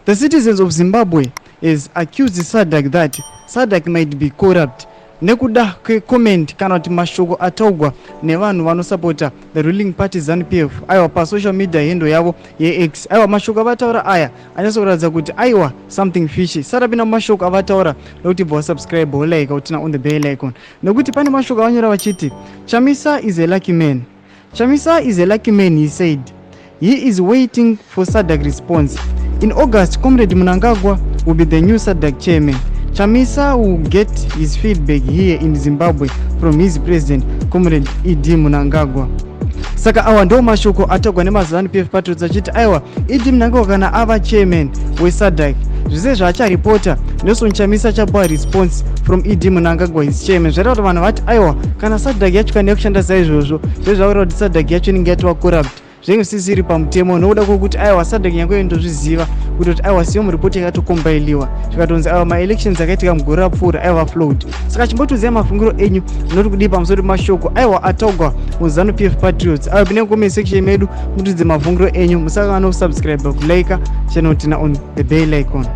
The citizens of Zimbabwe has accused Sadc that Sadc might be corrupt. Nekuda comment kana kuti mashoko ataugwa nevanhu vanosapota the ruling party ZANU-PF aiwa pa social media hendo yavo yeX. Aiwa mashoko avataura aya anyasokuratidza kuti aiwa something fishy. Sarapina mashoko avataura nokuti bva subscribe like utina on the bell icon. Nekuti pane mashoko avanyora vachiti Chamisa is a lucky man. Chamisa is a lucky man, he said. He is waiting for Sadc response. In August, Comrade Mnangagwa will be the new Sadc chairman. Chamisa will get his feedback here in Zimbabwe from his president, Comrade Idi Mnangagwa. Saka awa ndo mashoko atogwa nemazanu-PF patriots achiti aiwa Idi Mnangagwa kana ava chairman weSadc zvese zvaacharipota Nelson Chamisa chapuwa response from Idi Mnangagwa his chairman. Zvataura kuti vanhu vati aiwa kana Sadc yacho kana yakushanda saizvozvo zvezvakureva kuti Sadc yacho inenge yatova corrupt zvinenge zvisiri pamutemo nokuda kwokuti aiwa Sadc yange indozviziva kuti aiwa siyo muripoti yakatokombailiwa zvikatonzi aiwa maelections akaitika mugore rapfuura aiwa flawed. Saka chimbotoziva mafungiro enyu noti kudii pamusoro pemashoko aiwa ataugwa muzanu-PF patriots. Aiwa pinenge comment section medu mutudze mafungiro enyu. Musakanga kusubscribe kulike channel tina on the bell icon.